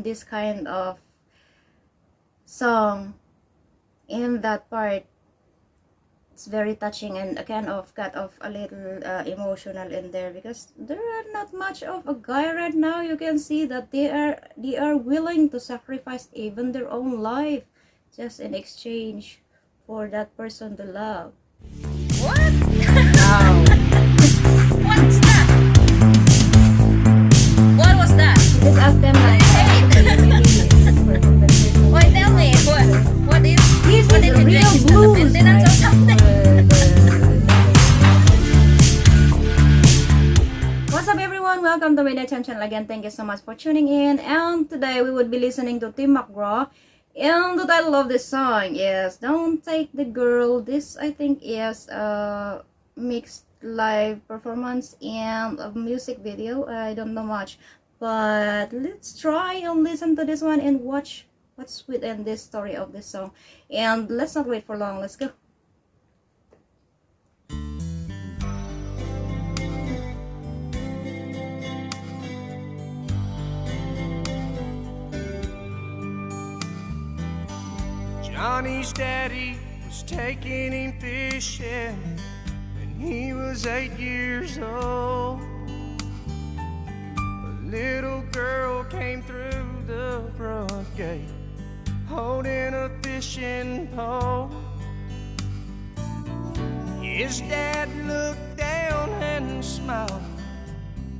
this kind of song, in that part, it's very touching and a kind of got of a little emotional in there, because there are not much of a guy right now. You can see that they are willing to sacrifice even their own life just in exchange for that person to love. What? Wow. What's that? What was that? Just ask them like, Wait, tell me, what is this what is is a real it? blues, Maintenance or something? What's up everyone, welcome to Midnight Chime channel again. Thank you so much for tuning in, and today we would be listening to Tim McGraw, and the title of this song is Don't Take the Girl. This I think is a mixed live performance and a music video. I don't know much, but let's try and listen to this one and watch what's within this story of this song. And let's not wait for long, let's go. Johnny's daddy was taking him fishing when he was 8 years old. A little girl came through the front gate holding a fishing pole. His dad looked down and smiled,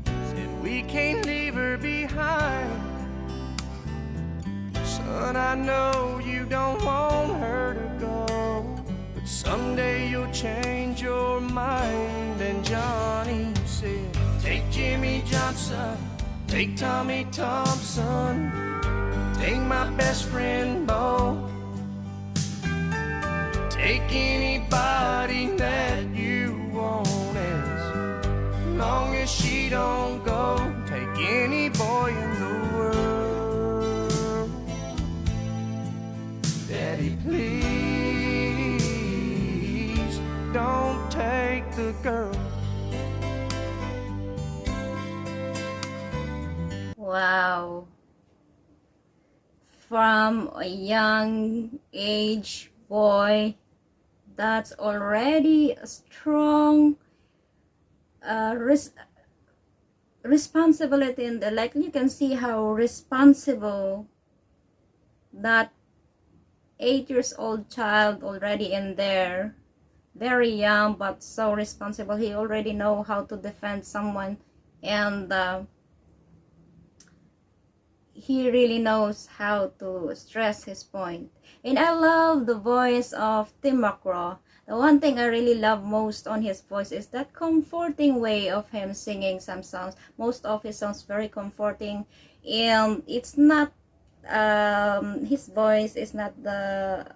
said, "We can't leave her behind. Son, I know you don't want her to go, but someday you'll change your mind." And Johnny said, "Take Jimmy Johnson, take Tommy Thompson, take my best friend Bo, take anybody that you want, as long as she don't go. Take any boy in the world. Daddy, please don't take the girl." Wow. From a young age boy, that's already a strong responsibility in the, like, you can see how responsible that 8 years old child already in there, very young but so responsible. He already know how to defend someone, and he really knows how to stress his point. And I love the voice of Tim McGraw. The one thing I really love most on his voice is that comforting way of him singing some songs. Most of his songs very comforting, and it's not his voice is not the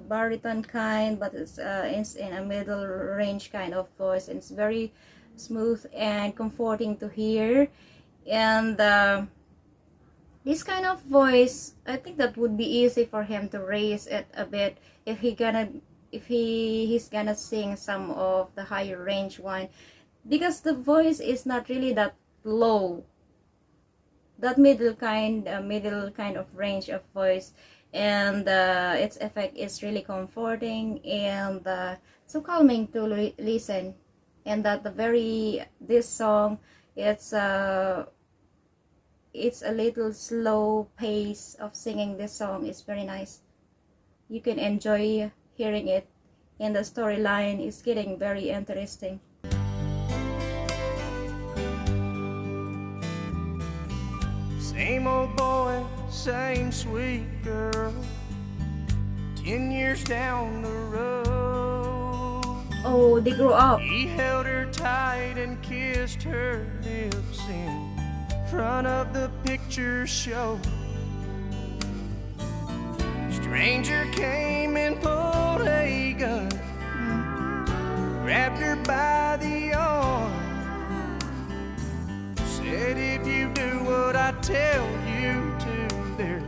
baritone kind, but it's in a middle range kind of voice, and it's very smooth and comforting to hear. And this kind of voice, I think that would be easy for him to raise it a bit if he's gonna sing some of the higher range one, because the voice is not really that low, that middle kind of range of voice, and its effect is really comforting and so calming to listen. And that this song, it's a little slow pace of singing this song is very nice. You can enjoy hearing it, and the storyline is getting very interesting. Same old boy, same sweet girl, 10 years down the road. Oh, they grew up. He held her tight and kissed her lips in front of the picture show. Stranger came and pulled a gun, grabbed her by the arm, said, "If you do what I tell you to, there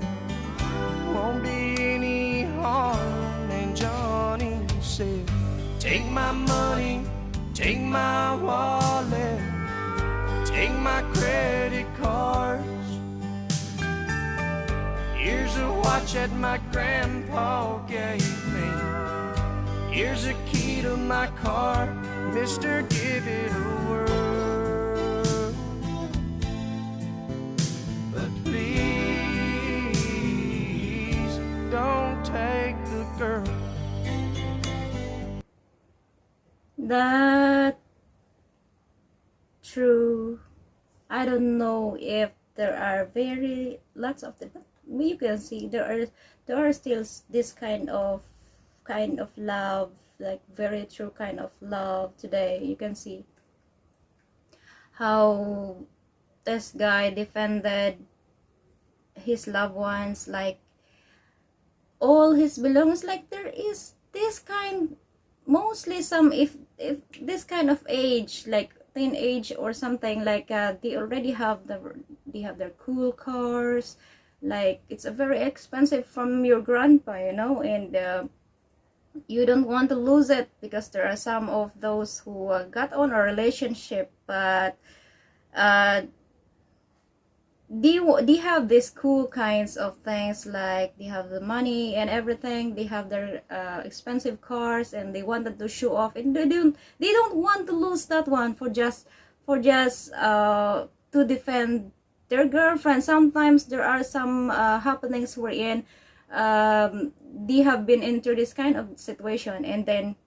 won't be any harm." And Johnny said, "Take my money, take my wallet, take my credit cards, Here's a watch that my grandpa gave me. Here's a key to my car, mister, give it a whirl. But please don't take the girl. That true. I don't know if there are very lots of them, but you can see there are still this kind of love, like very true kind of love today. You can see how this guy defended his loved ones, like all his belongings. Like there is this kind, mostly some, if this kind of age, like teenage or something, like they already have their cool cars, like it's a very expensive from your grandpa, you know, and you don't want to lose it, because there are some of those who got on a relationship, but they have these cool kinds of things, like they have the money and everything, they have their expensive cars, and they wanted to show off, and they don't want to lose that one for just to defend their girlfriend. Sometimes there are some happenings wherein they have been into this kind of situation, and then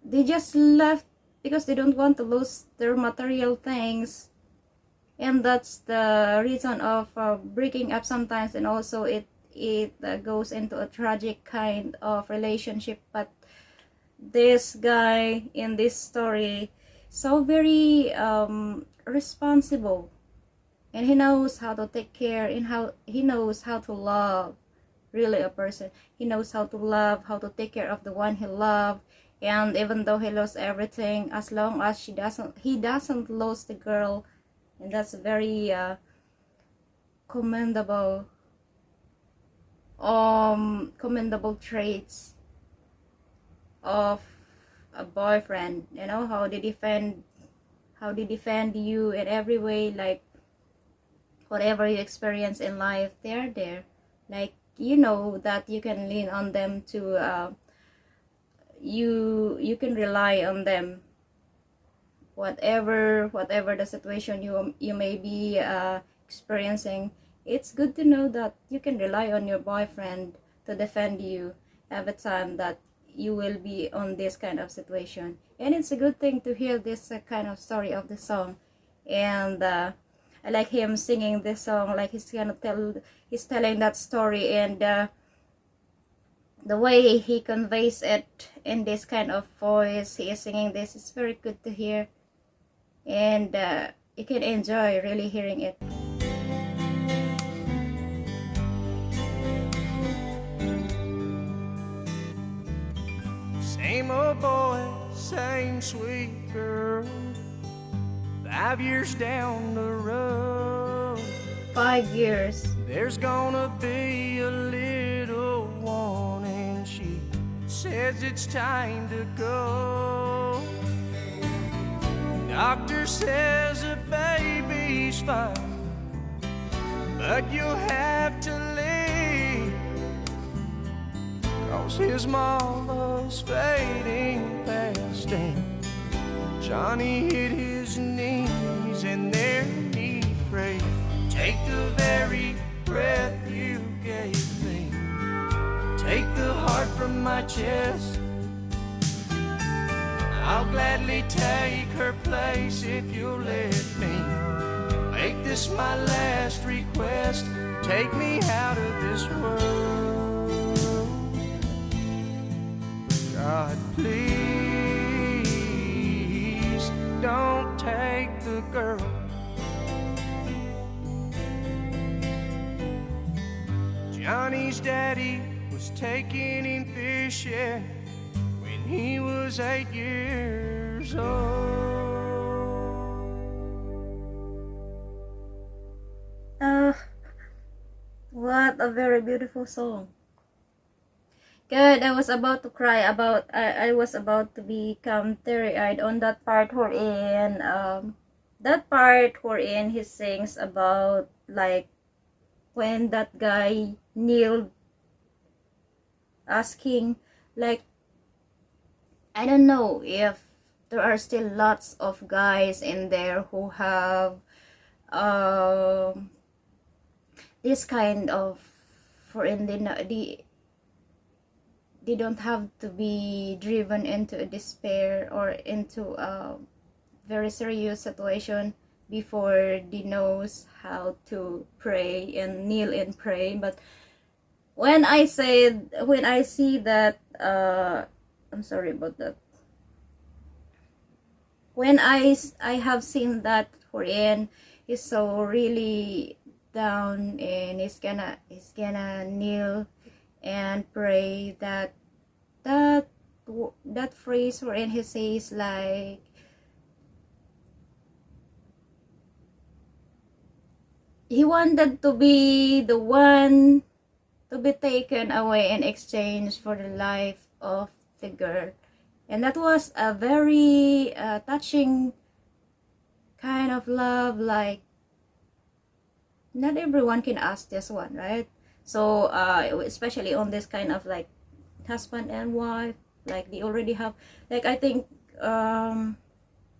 they just left because they don't want to lose their material things. And that's the reason of breaking up sometimes, and also it goes into a tragic kind of relationship. But this guy in this story, so very responsible, and he knows how to take care, and how he knows how to love really a person. He knows how to love, how to take care of the one he loved. And even though he lost everything, as long as he doesn't lose the girl. And that's very commendable traits of a boyfriend. You know how they defend you in every way. Like whatever you experience in life, they're there. Like you know that you can lean on them to you can rely on them. Whatever the situation you may be experiencing, it's good to know that you can rely on your boyfriend to defend you every time that you will be on this kind of situation. And it's a good thing to hear this kind of story of the song. And I like him singing this song, like he's telling that story, and the way he conveys it in this kind of voice, he is singing this, is very good to hear. And you can enjoy really hearing it. Same old boy, same sweet girl, 5 years down the road. 5 years. There's gonna be a little one, and she says it's time to go. Doctor says the baby's fine, but you'll have to leave, 'cause his mama's fading fast, and Johnny hit his knees, and there he prayed, take the very breath you gave me, take the heart from my chest. I'll gladly take her place if you'll let me make this my last request. Take me out of this world. God, please don't take the girl. Johnny's daddy was taking him fishing when he was 8 years old. What a very beautiful song. Good. I was about to cry about, I was about to become teary-eyed on that part wherein he sings about, like, when that guy kneeled asking, like, I don't know if there are still lots of guys in there who have this kind of, for in they don't have to be driven into a despair or into a very serious situation before they knows how to pray and kneel and pray. But when I see that, I'm sorry about that. When I have seen that wherein he's so really down and he's gonna kneel and pray, that phrase wherein he says like, he wanted to be the one to be taken away in exchange for the life of the girl. And that was a very touching kind of love. Like, not everyone can ask this one, right? So especially on this kind of like husband and wife, like they already have, like, I think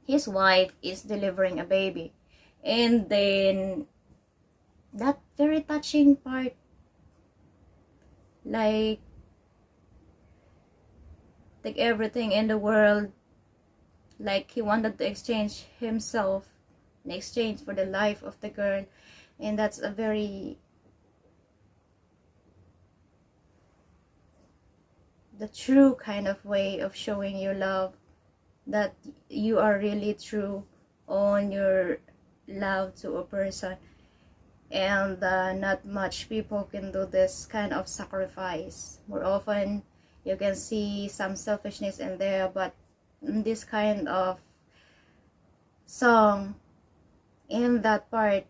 his wife is delivering a baby, and then that very touching part, like everything in the world, like he wanted to exchange himself in exchange for the life of the girl. And that's a very, the true kind of way of showing your love, that you are really true on your love to a person. And not much people can do this kind of sacrifice. More often you can see some selfishness in there, but in this kind of song, in that part,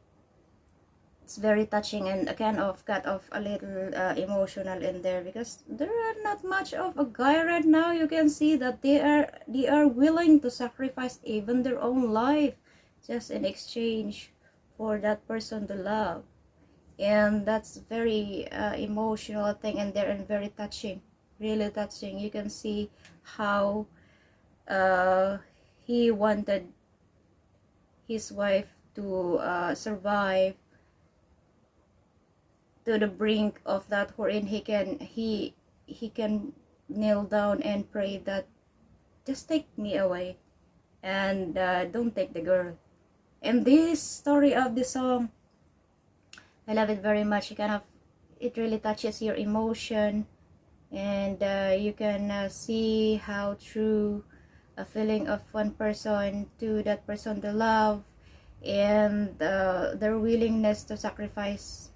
it's very touching and kind of got off a little emotional in there, because there are not much of a guy right now. You can see that they are willing to sacrifice even their own life just in exchange for that person to love. And that's very emotional thing in there, and very touching, really touching. You can see how he wanted his wife to survive to the brink of that, wherein he can kneel down and pray that, just take me away and don't take the girl. And this story of the song, I love it very much. It really touches your emotion, and you can see how true a feeling of one person to that person to love, and their willingness to sacrifice.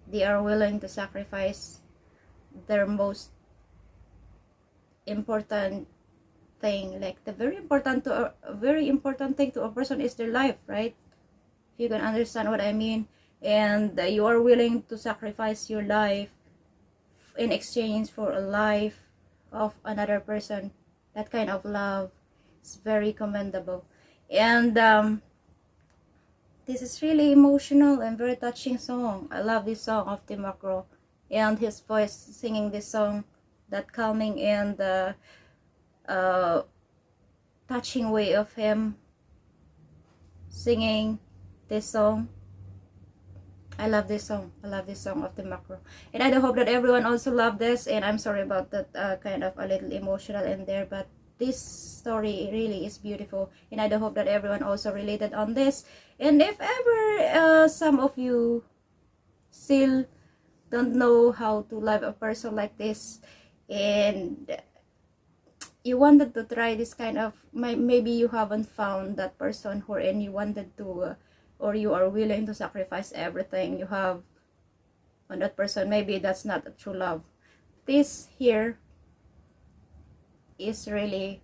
They are willing to sacrifice their most important thing, like the very important thing to a person is their life, right? If you can understand what I mean. And you are willing to sacrifice your life in exchange for a life of another person. That kind of love is very commendable. And this is really emotional and very touching song. I love this song of Tim McGraw, and his voice singing this song, that calming and touching way of him singing this song. I love this song. I love this song of Tim McGraw. And I do hope that everyone also love this. And I'm sorry about that kind of a little emotional in there, but this story really is beautiful, and I do hope that everyone also related on this. And if ever some of you still don't know how to love a person like this, and you wanted to try this kind of, maybe you haven't found that person wherein you wanted to or you are willing to sacrifice everything you have on that person, maybe that's not a true love. This here is really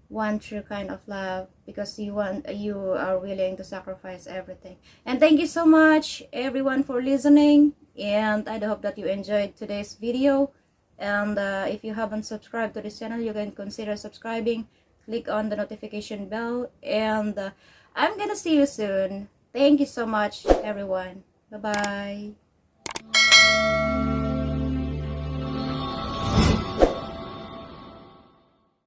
one true kind of love, because you are willing to sacrifice everything. And thank you so much everyone for listening, and I hope that you enjoyed today's video. And if you haven't subscribed to this channel, you can consider subscribing. Click on the notification bell, and I'm gonna see you soon. Thank you so much everyone. Bye-bye.